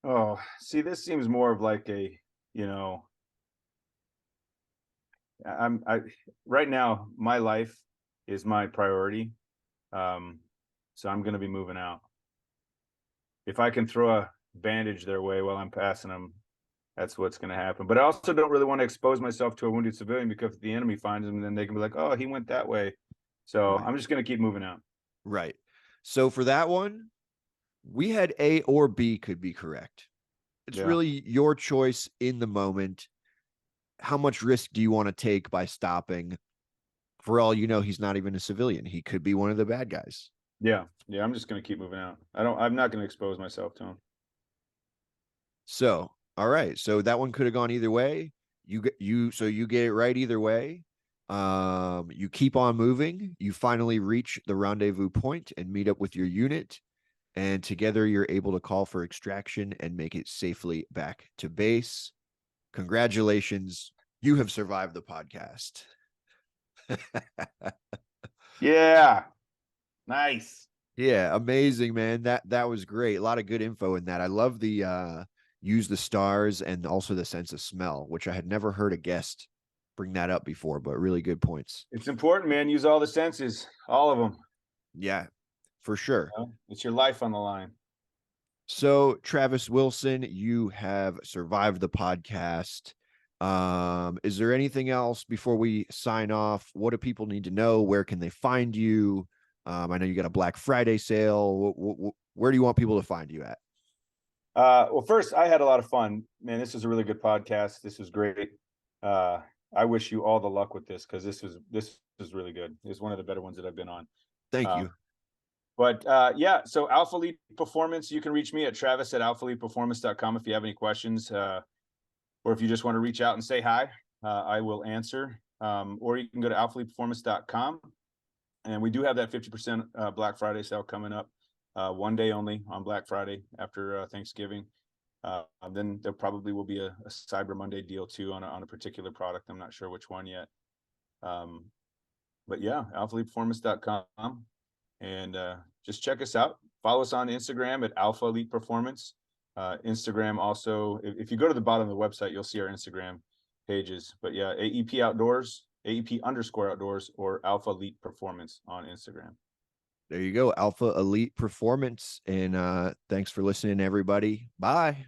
Oh, see, this seems more of like a, you know, I right now my life is my priority. Um, so I'm gonna be moving out. If I can throw a bandage their way while I'm passing them, that's what's going to happen. But I also don't really want to expose myself to a wounded civilian, because if the enemy finds him, then they can be like, "Oh, he went that way." So Right. I'm just going to keep moving out. Right. So for that one, we had A or B could be correct. It's Yeah, really your choice in the moment. How much risk do you want to take by stopping? For all you know, he's not even a civilian. He could be one of the bad guys. yeah. I'm just going to keep moving out. I'm not going to expose myself to him. So, all right. So that one could have gone either way. So you get it right either way. You keep on moving. You finally reach the rendezvous point and meet up with your unit. And together you're able to call for extraction and make it safely back to base. Congratulations. You have survived the podcast. Yeah, nice. Yeah, amazing, man. That was great. A lot of good info in that. I love the use the stars and also the sense of smell, which I had never heard a guest bring that up before, but really good points. It's important, man. Use all the senses, all of them. Yeah, for sure. It's your life on the line. So, Travis Wilson, you have survived the podcast. Is there anything else before we sign off? What do people need to know? Where can they find you? I know you got a Black Friday sale. Where do you want people to find you at? Well, first, I had a lot of fun, man. This is a really good podcast. This was great. I wish you all the luck with this, because this was really good. It's one of the better ones that I've been on. Thank Uh, you. but yeah, so Alpha Lead Performance, you can reach me at Travis@alphaleadperformance.com if you have any questions, or if you just want to reach out and say hi. I will answer. Or you can go to alphaeliteperformance.com. And we do have that 50% Black Friday sale coming up, one day only on Black Friday after Thanksgiving. Then there probably will be a Cyber Monday deal too on a particular product. I'm not sure which one yet. But yeah, alphaeliteperformance.com, and just check us out. Follow us on Instagram at Alpha Elite Performance. Instagram also, if you go to the bottom of the website, you'll see our Instagram pages. But yeah, AEP Outdoors, AEP_outdoors, or Alpha Elite Performance on Instagram. There you go, Alpha Elite Performance. And thanks for listening, everybody. Bye.